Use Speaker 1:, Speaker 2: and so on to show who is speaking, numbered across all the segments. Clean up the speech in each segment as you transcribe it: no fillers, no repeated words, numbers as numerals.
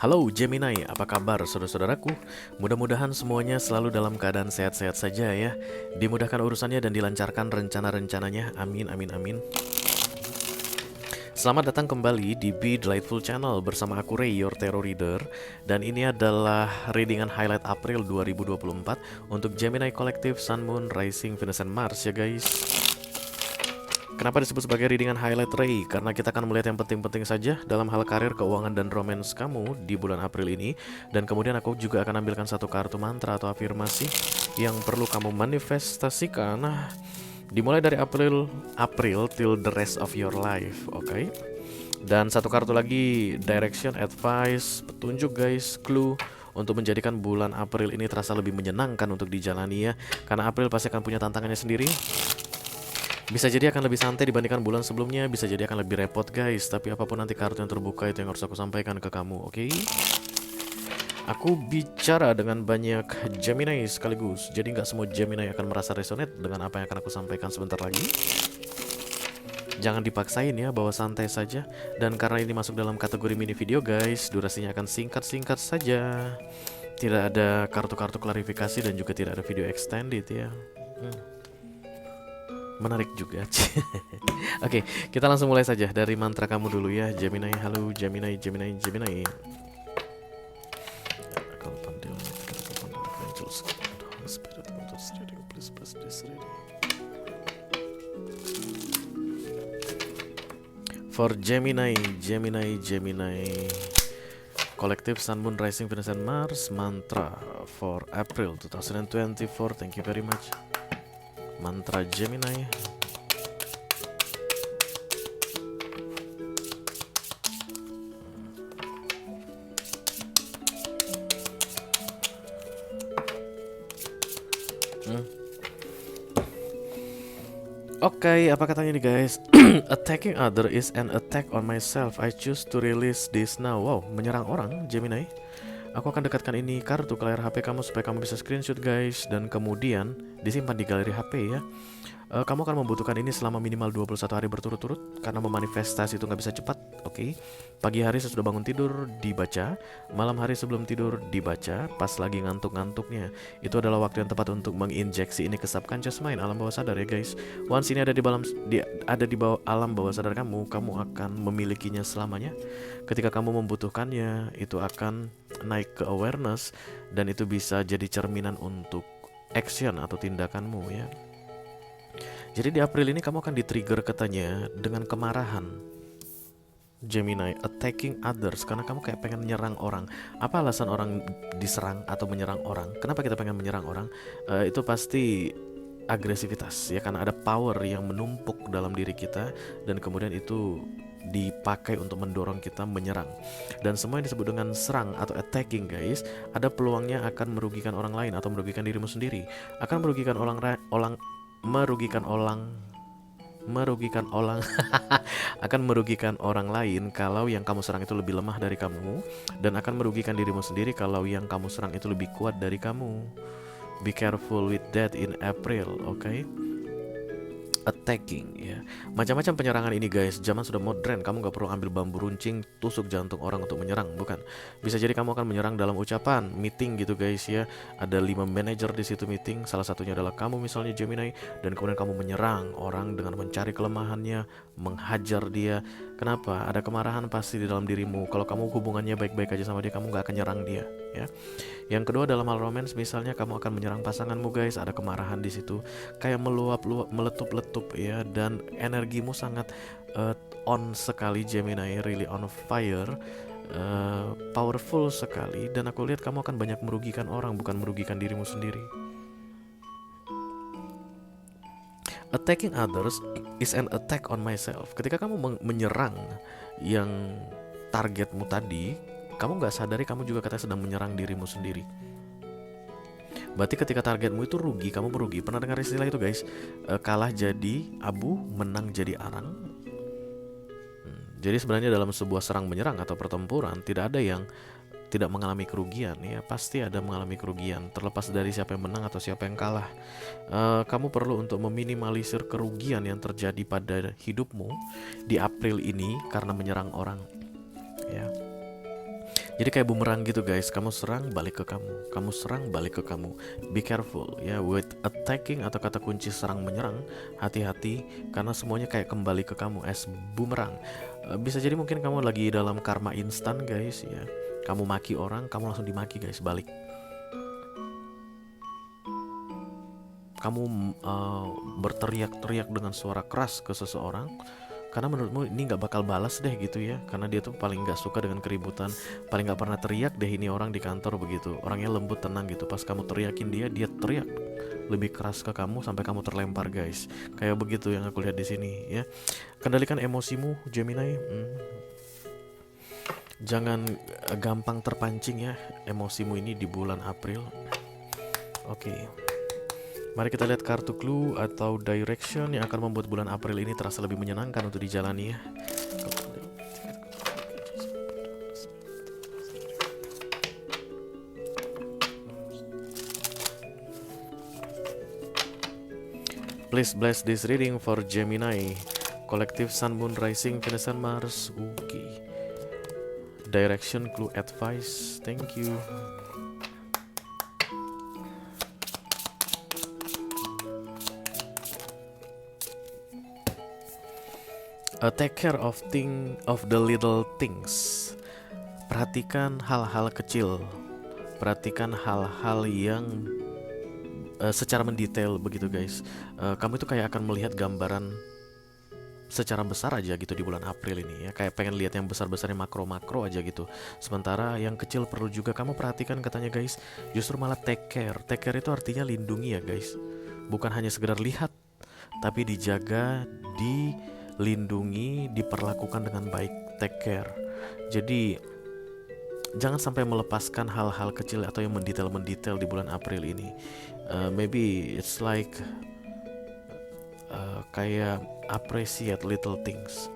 Speaker 1: Halo Gemini, apa kabar saudara-saudaraku? Mudah-mudahan semuanya selalu dalam keadaan sehat-sehat saja ya. Dimudahkan urusannya dan dilancarkan rencana-rencananya. Amin, amin, amin. Selamat datang kembali di Be Delightful Channel bersama aku Ray, your tarot reader. Dan ini adalah readingan highlight April 2024 untuk Gemini Collective, Sun, Moon, Rising, Venus, and Mars ya guys. Kenapa disebut sebagai readingan highlight Ray? Karena kita akan melihat yang penting-penting saja dalam hal karir, keuangan, dan romance kamu di bulan April ini. Dan kemudian aku juga akan ambilkan satu kartu mantra atau afirmasi yang perlu kamu manifestasikan. Nah, dimulai dari April till the rest of your life, oke? Dan satu kartu lagi, direction, advice, petunjuk guys, clue untuk menjadikan bulan April ini terasa lebih menyenangkan untuk dijalani ya. Karena April pasti akan punya tantangannya sendiri. Bisa jadi akan lebih santai dibandingkan bulan sebelumnya, bisa jadi akan lebih repot guys. Tapi apapun nanti kartu yang terbuka itu yang harus aku sampaikan ke kamu, oke? Aku bicara dengan banyak Gemini sekaligus, jadi nggak semua Gemini akan merasa resonate dengan apa yang akan aku sampaikan sebentar lagi. Jangan dipaksain ya, bawa santai saja. Dan karena ini masuk dalam kategori mini video guys, durasinya akan singkat-singkat saja. Tidak ada kartu-kartu klarifikasi dan juga tidak ada video extended ya. Menarik juga. Oke, kita langsung mulai saja dari mantra kamu dulu ya Gemini. Halo Gemini, Gemini, Gemini. For Gemini, Gemini, Gemini Collective, Sun, Moon, Rising, Venus, and Mars. Mantra for April 2024. Thank you very much. Mantra Gemini. Oke, apa katanya nih guys? Attacking other is an attack on myself. I choose to release this now. Wow, menyerang orang, Gemini. Aku akan dekatkan ini kartu ke layar HP kamu supaya kamu bisa screenshot guys. Dan kemudian disimpan di galeri HP ya. Kamu akan membutuhkan ini selama minimal 21 hari berturut-turut. Karena memanifestasi itu nggak bisa cepat, oke? Pagi hari sesudah bangun tidur dibaca. Malam hari sebelum tidur dibaca. Pas lagi ngantuk-ngantuknya. Itu adalah waktu yang tepat untuk menginjeksi ini ke subconscious mind, alam bawah sadar ya guys. Once ini ada di bawah alam bawah sadar kamu, kamu akan memilikinya selamanya. Ketika kamu membutuhkannya, itu akan naik ke awareness. Dan itu bisa jadi cerminan untuk action atau tindakanmu ya. Jadi di April ini kamu akan di-trigger katanya dengan kemarahan Gemini, attacking others, karena kamu kayak pengen menyerang orang. Apa alasan orang diserang atau menyerang orang? Kenapa kita pengen menyerang orang? Itu pasti agresivitas ya, karena ada power yang menumpuk dalam diri kita dan kemudian itu dipakai untuk mendorong kita menyerang. Dan semua yang disebut dengan serang atau attacking guys, ada peluangnya akan merugikan orang lain atau merugikan dirimu sendiri. Akan merugikan akan merugikan orang lain kalau yang kamu serang itu lebih lemah dari kamu, dan akan merugikan dirimu sendiri kalau yang kamu serang itu lebih kuat dari kamu. Be careful with that in April, okay? Attacking ya, macam-macam penyerangan ini guys. Zaman sudah modern, kamu gak perlu ambil bambu runcing tusuk jantung orang untuk menyerang, bukan. Bisa jadi kamu akan menyerang dalam ucapan meeting gitu guys ya. Ada 5 manajer di situ meeting, salah satunya adalah kamu misalnya Gemini, dan kemudian kamu menyerang orang dengan mencari kelemahannya, menghajar dia. Kenapa? Ada kemarahan pasti di dalam dirimu. Kalau kamu hubungannya baik-baik aja sama dia, kamu gak akan nyerang dia ya. Yang kedua, dalam hal romance misalnya kamu akan menyerang pasanganmu guys, ada kemarahan di situ, kayak meluap-luap, meletup-letup ya, dan energimu sangat on sekali Gemini, really on fire, powerful sekali. Dan aku lihat kamu akan banyak merugikan orang, bukan merugikan dirimu sendiri. Attacking others is an attack on myself. Ketika kamu menyerang yang targetmu tadi, kamu gak sadari kamu juga katanya sedang menyerang dirimu sendiri. Berarti ketika targetmu itu rugi, kamu merugi. Pernah dengar istilah itu guys? Kalah jadi abu, menang jadi arang. Jadi sebenarnya dalam sebuah serang menyerang atau pertempuran, tidak ada yang tidak mengalami kerugian ya. Pasti ada mengalami kerugian, terlepas dari siapa yang menang atau siapa yang kalah. Kamu perlu untuk meminimalisir kerugian yang terjadi pada hidupmu di April ini karena menyerang orang ya. Jadi kayak bumerang gitu guys, kamu serang balik ke kamu, kamu serang balik ke kamu. Be careful ya with attacking atau kata kunci serang menyerang. Hati-hati karena semuanya kayak kembali ke kamu as bumerang. Bisa jadi mungkin kamu lagi dalam karma instan guys ya. Kamu maki orang, kamu langsung dimaki guys, balik. Kamu berteriak-teriak dengan suara keras ke seseorang karena menurutmu ini nggak bakal balas deh gitu ya, karena dia tuh paling nggak suka dengan keributan, paling nggak pernah teriak deh ini orang di kantor begitu, orangnya lembut tenang gitu. Pas kamu teriakin dia teriak lebih keras ke kamu sampai kamu terlempar guys, kayak begitu yang aku lihat di sini ya. Kendalikan emosimu Gemini. Jangan gampang terpancing ya emosimu ini di bulan April. Oke. Mari kita lihat kartu clue atau direction yang akan membuat bulan April ini terasa lebih menyenangkan untuk dijalani ya. Please bless this reading for Gemini, Collective Sun, Moon, Rising, Venus, and Mars. Okay. Direction, clue, advice. Thank you. Take care of the little things. Perhatikan hal-hal kecil. Perhatikan hal-hal yang secara mendetail begitu guys. Kamu itu kayak akan melihat gambaran secara besar aja gitu di bulan April ini ya. Kayak pengen lihat yang besar-besarnya, makro-makro aja gitu. Sementara yang kecil perlu juga kamu perhatikan katanya guys. Justru malah take care. Take care itu artinya lindungi ya guys. Bukan hanya sekedar lihat, tapi dijaga, dilindungi, diperlakukan dengan baik. Take care. Jadi jangan sampai melepaskan hal-hal kecil atau yang mendetail di bulan April ini. Maybe it's like kayak appreciate little things.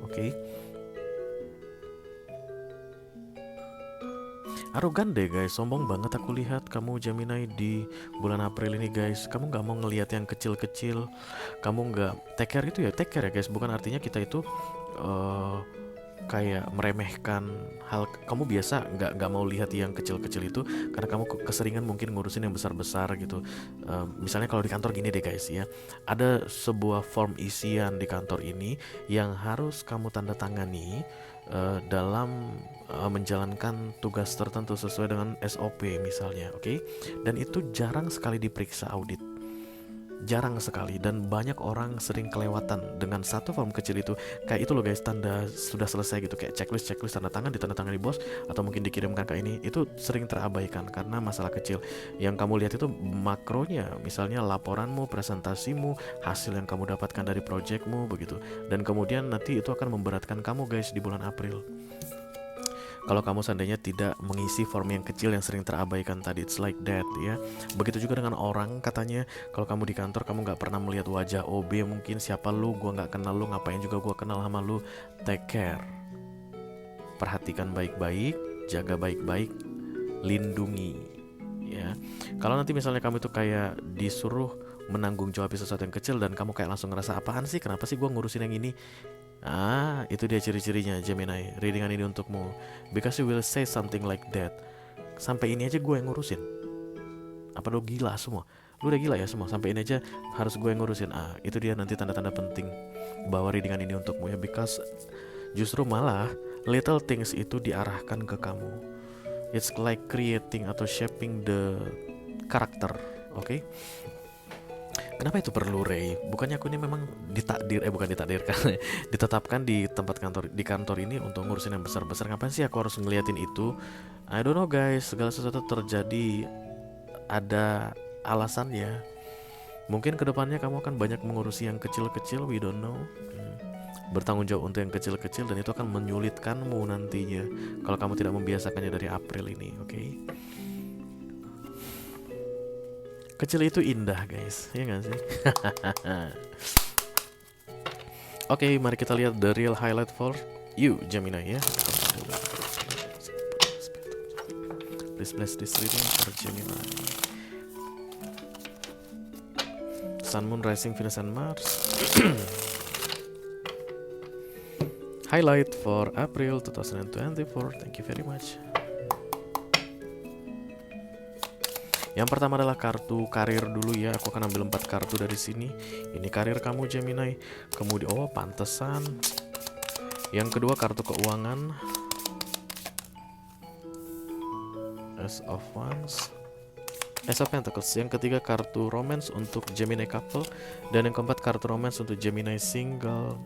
Speaker 1: Oke. Arogan deh guys, sombong banget aku lihat kamu Gemini di bulan April ini guys. Kamu nggak mau ngelihat yang kecil-kecil, kamu nggak take care itu ya take care ya guys. Bukan artinya kita itu kayak meremehkan hal. Kamu biasa nggak mau lihat yang kecil-kecil itu karena kamu keseringan mungkin ngurusin yang besar-besar gitu. Misalnya kalau di kantor gini deh guys ya, ada sebuah form isian di kantor ini yang harus kamu tanda tangani dalam menjalankan tugas tertentu sesuai dengan SOP misalnya, oke? Dan itu jarang sekali diperiksa audit. Jarang sekali, dan banyak orang sering kelewatan dengan satu form kecil itu. Kayak itu loh guys, tanda sudah selesai gitu, kayak checklist tanda tangan, ditandatangani bos atau mungkin dikirimkan ke ini. Itu sering terabaikan karena masalah kecil. Yang kamu lihat itu makronya, misalnya laporanmu, presentasimu, hasil yang kamu dapatkan dari projectmu begitu. Dan kemudian nanti itu akan memberatkan kamu guys di bulan April kalau kamu seandainya tidak mengisi form yang kecil yang sering terabaikan tadi. It's like that ya. Begitu juga dengan orang, katanya kalau kamu di kantor kamu nggak pernah melihat wajah OB, mungkin siapa lu, gua nggak kenal lu, ngapain juga gua kenal sama lu. Take care, perhatikan baik-baik, jaga baik-baik, lindungi ya. Kalau nanti misalnya kamu itu kayak disuruh menanggung jawab sesuatu yang kecil dan kamu kayak langsung ngerasa apaan sih, kenapa sih gua ngurusin yang ini. Itu dia ciri-cirinya Gemini. Readingan ini untukmu. Because you will say something like that. Sampai ini aja gue yang ngurusin. Apa lu gila semua? Lu udah gila ya semua? Sampai ini aja harus gue yang ngurusin. Itu dia nanti tanda-tanda penting bahwa readingan ini untukmu ya. Because justru malah little things itu diarahkan ke kamu. It's like creating atau shaping the character. Oke? Kenapa itu perlu Ray? Bukannya aku ini memang bukan ditakdirkan ditetapkan di tempat kantor ini untuk ngurusin yang besar-besar. Ngapain sih aku harus ngeliatin itu? I don't know guys, segala sesuatu terjadi ada alasannya. Mungkin kedepannya kamu akan banyak mengurusi yang kecil-kecil, we don't know. Bertanggung jawab untuk yang kecil-kecil, dan itu akan menyulitkanmu nantinya kalau kamu tidak membiasakannya dari April ini, oke? Kecil itu indah guys, ya gak sih? Oke, mari kita lihat the real highlight for you Gemini ya. Please bless this reading for Gemini. Sun, Moon, Rising, Venus, and Mars. Highlight for April 2024. Thank you very much. Yang pertama adalah kartu karir dulu ya. Aku akan ambil 4 kartu dari sini. Ini karir kamu Gemini. Kemudian oh pantesan. Yang kedua kartu keuangan. Ace of Wands, Ace of Pentacles. Yang ketiga kartu romance untuk Gemini couple. Dan yang keempat kartu romance untuk Gemini single.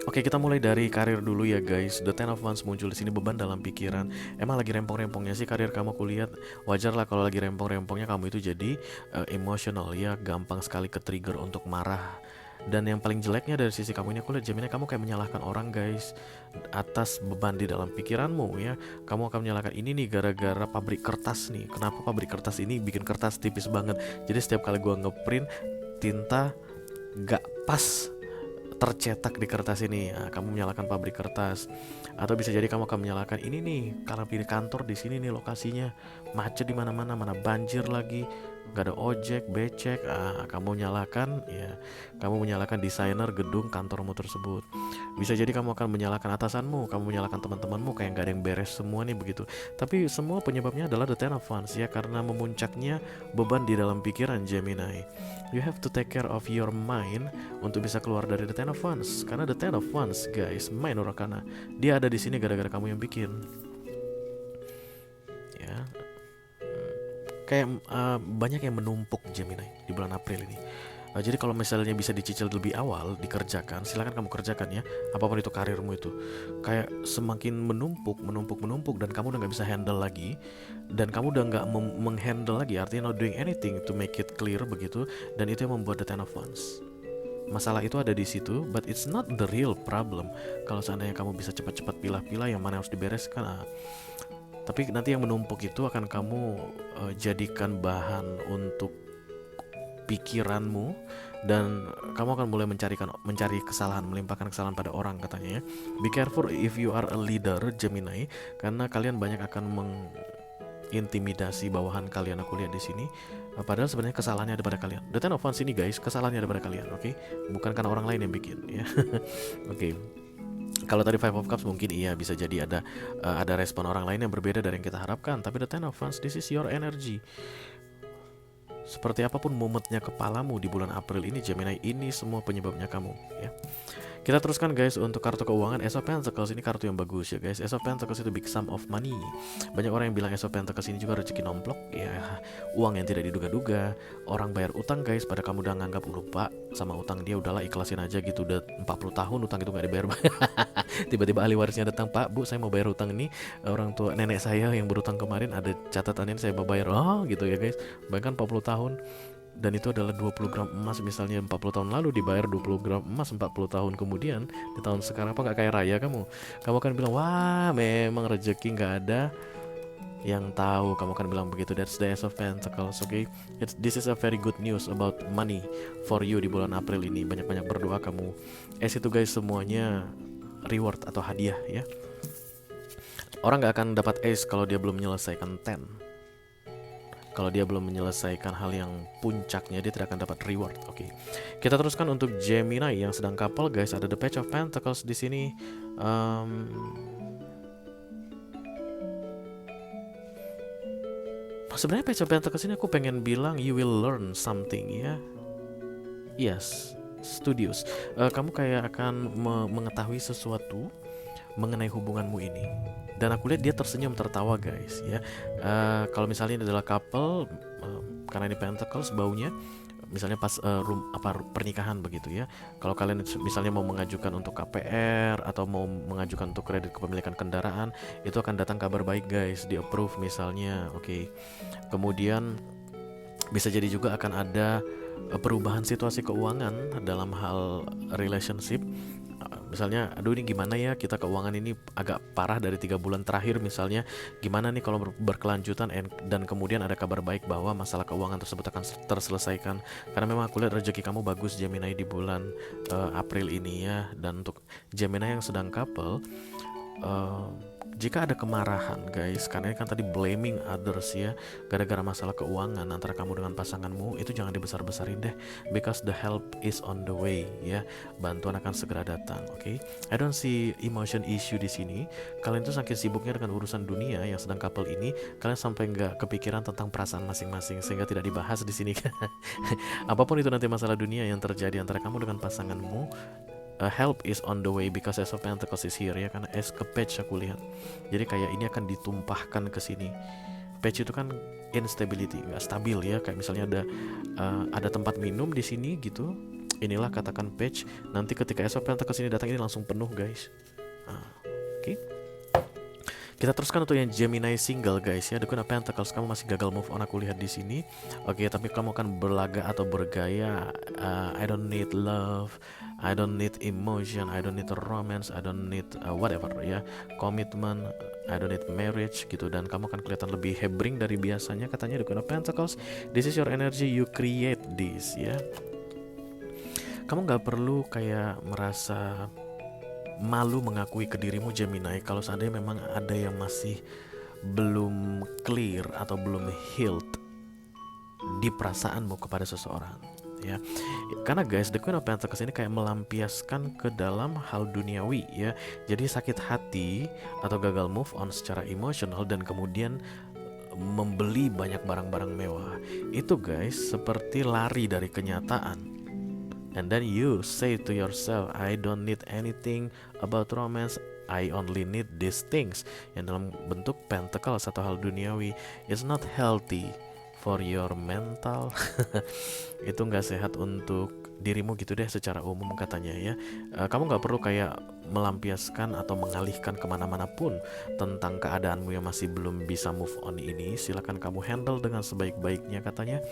Speaker 1: Oke, kita mulai dari karir dulu ya guys. The Ten of Wands muncul di sini, beban dalam pikiran. Emang lagi rempong-rempongnya sih karir kamu, aku lihat. Wajar lah kalau lagi rempong-rempongnya kamu itu jadi emosional ya, gampang sekali ke trigger untuk marah. Dan yang paling jeleknya dari sisi kamu ini, aku lihat Gemini, kamu kayak menyalahkan orang guys atas beban di dalam pikiranmu ya. Kamu akan menyalahkan ini nih gara-gara pabrik kertas nih. Kenapa pabrik kertas ini bikin kertas tipis banget? Jadi setiap kali gua ngeprint, tinta gak pas tercetak di kertas ini. Nah, kamu menyalahkan pabrik kertas. Atau bisa jadi kamu akan menyalahkan ini nih, karena pilih kantor di sini nih lokasinya macet di mana-mana, mana banjir lagi, gak ada ojek, becek. Kamu menyalahkan ya, kamu menyalahkan desainer gedung kantormu tersebut. Bisa jadi kamu akan menyalahkan atasanmu, kamu menyalahkan teman-temanmu, kayak gak ada yang beres semua nih begitu. Tapi semua penyebabnya adalah the Ten of Wands ya, karena memuncaknya beban di dalam pikiran Gemini. You have to take care of your mind untuk bisa keluar dari the Ten of Wands. Karena the Ten of Wands guys, minor arcana, dia ada di sini gara-gara kamu yang bikin. Ya, kayak banyak yang menumpuk Gemini di bulan April ini. Jadi kalau misalnya bisa dicicil lebih awal, dikerjakan, silakan kamu kerjakan ya. Apapun itu karirmu itu, kayak semakin menumpuk dan kamu udah nggak bisa handle lagi, dan kamu udah nggak menghandle lagi, artinya not doing anything to make it clear begitu. Dan itu yang membuat the Ten of Wands. Masalah itu ada di situ, but it's not the real problem. Kalau seandainya kamu bisa cepat-cepat pilah-pilah yang mana harus dibereskan, tapi nanti yang menumpuk itu akan kamu jadikan bahan untuk pikiranmu, dan kamu akan mulai mencari kesalahan, melimpahkan kesalahan pada orang katanya ya. Be careful if you are a leader Gemini, karena kalian banyak akan mengintimidasi bawahan kalian, aku lihat di sini. Padahal sebenarnya kesalahannya ada pada kalian. The Ten of Wands ini guys, kesalahannya ada pada kalian, oke? Bukan karena orang lain yang bikin ya. Oke. Kalau tadi Five of Cups mungkin iya bisa jadi ada respon orang lain yang berbeda dari yang kita harapkan, tapi the Ten of Wands, this is your energy. Seperti apapun mumetnya kepalamu di bulan April ini Gemini, ini semua penyebabnya kamu ya. Kita teruskan guys untuk kartu keuangan. Ace of Pentacles ini kartu yang bagus ya guys. Ace of Pentacles itu big sum of money. Banyak orang yang bilang Ace of Pentacles ini juga rezeki nomplok ya, uang yang tidak diduga-duga. Orang bayar utang guys, pada kamu udah nganggap lupa sama utang dia, udahlah ikhlasin aja gitu. Udah 40 tahun utang itu gak dibayar. Tiba-tiba ahli warisnya datang, Pak, Bu, saya mau bayar utang ini. Orang tua nenek saya yang berutang kemarin, ada catatan ini, saya mau bayar. Oh gitu ya guys. Bahkan 40 tahun. Dan itu adalah 20 gram emas, misalnya 40 tahun lalu dibayar 20 gram emas 40 tahun kemudian, di tahun sekarang apa gak kaya raya kamu akan bilang, wah memang rezeki gak ada yang tahu. Kamu akan bilang begitu. That's the Ace of Pentacles, okay? This is a very good news about money for you di bulan April ini. Banyak-banyak berdoa kamu. Ace itu guys semuanya reward atau hadiah ya. Orang gak akan dapat Ace kalau dia belum menyelesaikan 10. Kalau dia belum menyelesaikan hal yang puncaknya, dia tidak akan dapat reward. Oke. Kita teruskan untuk Gemini yang sedang couple guys. Ada the Page of Pentacles di sini. Sebenarnya Page of Pentacles ini aku pengen bilang you will learn something ya. Yes, studious. Kamu kayak akan mengetahui sesuatu mengenai hubunganmu ini. Dan aku lihat dia tersenyum tertawa guys ya. Kalau misalnya ini adalah couple, karena ini Pentacles baunya, misalnya pas pernikahan begitu ya. Kalau kalian misalnya mau mengajukan untuk KPR atau mau mengajukan untuk kredit kepemilikan kendaraan, itu akan datang kabar baik guys, di approve misalnya. Oke. Kemudian bisa jadi juga akan ada perubahan situasi keuangan dalam hal relationship. Misalnya, aduh ini gimana ya, kita keuangan ini agak parah dari 3 bulan terakhir misalnya. Gimana nih kalau berkelanjutan, dan kemudian ada kabar baik bahwa masalah keuangan tersebut akan terselesaikan. Karena memang aku lihat rezeki kamu bagus Gemini di bulan April ini ya. Dan untuk Gemini yang sedang couple, jika ada kemarahan guys, karena ini kan tadi blaming others ya, gara-gara masalah keuangan antara kamu dengan pasanganmu, itu jangan dibesar-besarin deh, because the help is on the way ya, bantuan akan segera datang. Oke, I don't see emotion issue di sini. Kalian tuh saking sibuknya dengan urusan dunia yang sedang couple ini, kalian sampai nggak kepikiran tentang perasaan masing-masing sehingga tidak dibahas di sini. Apapun itu nanti masalah dunia yang terjadi antara kamu dengan pasanganmu, help is on the way because Ace of Pentacles is here ya, karena Ace ke page aku lihat. Jadi kayak ini akan ditumpahkan ke sini. Page itu kan instability, nggak stabil ya. Kayak misalnya ada tempat minum di sini gitu. Inilah katakan page. Nanti ketika Ace of Pentacles ini datang, ini langsung penuh guys. Oke. Kita teruskan untuk yang Gemini single guys ya. The Queen of Pentacles, kamu masih gagal move on aku lihat di sini. Oke, tapi kamu akan berlaga atau bergaya. I don't need love, I don't need emotion, I don't need romance, I don't need whatever ya, commitment, I don't need marriage gitu. Dan kamu akan kelihatan lebih hebring dari biasanya katanya The Queen of Pentacles. This is your energy, you create this ya. Kamu nggak perlu kayak merasa malu mengakui ke dirimu Gemini kalau seandainya memang ada yang masih belum clear atau belum healed di perasaanmu kepada seseorang ya. Karena guys, The Queen of Pentacles ini kayak melampiaskan ke dalam hal duniawi ya. Jadi sakit hati atau gagal move on secara emosional dan kemudian membeli banyak barang-barang mewah. Itu guys seperti lari dari kenyataan. And then you say to yourself, I don't need anything about romance, I only need these things. Yang dalam bentuk pentacle, satu hal duniawi. It's not healthy for your mental. Itu gak sehat untuk dirimu gitu deh secara umum katanya ya. Kamu gak perlu kayak melampiaskan atau mengalihkan kemana-mana pun tentang keadaanmu yang masih belum bisa move on ini. Silakan kamu handle dengan sebaik-baiknya katanya,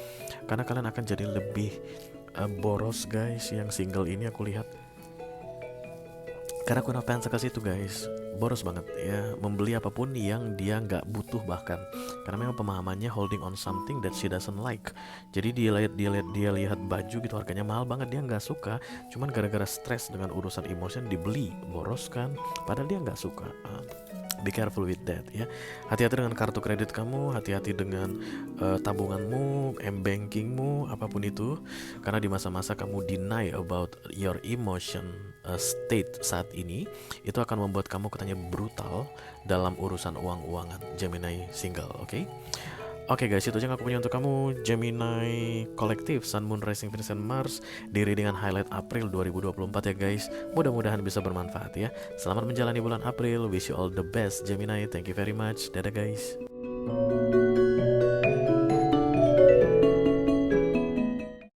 Speaker 1: karena kalian akan jadi lebih boros guys yang single ini aku lihat. Karena Queen of Pentacles itu guys boros banget ya, membeli apapun yang dia nggak butuh bahkan, karena memang pemahamannya holding on something that she doesn't like. Jadi dia lihat baju gitu harganya mahal banget, dia nggak suka, cuman gara-gara stres dengan urusan emotion dibeli, boros kan, padahal dia nggak suka. Be careful with that ya. Hati-hati dengan kartu kredit kamu, hati-hati dengan tabunganmu, m-bankingmu, apapun itu. Karena di masa-masa kamu deny about your emotion state saat ini, itu akan membuat kamu katanya brutal dalam urusan uang-uangan. Gemini single, oke? Oke guys, itu aja yang aku punya untuk kamu Gemini kolektif Sun, Moon, Rising, Venus, and Mars di readingan highlight April 2024 ya guys. Mudah-mudahan bisa bermanfaat ya. Selamat menjalani bulan April. Wish you all the best Gemini. Thank you very much. Dadah guys.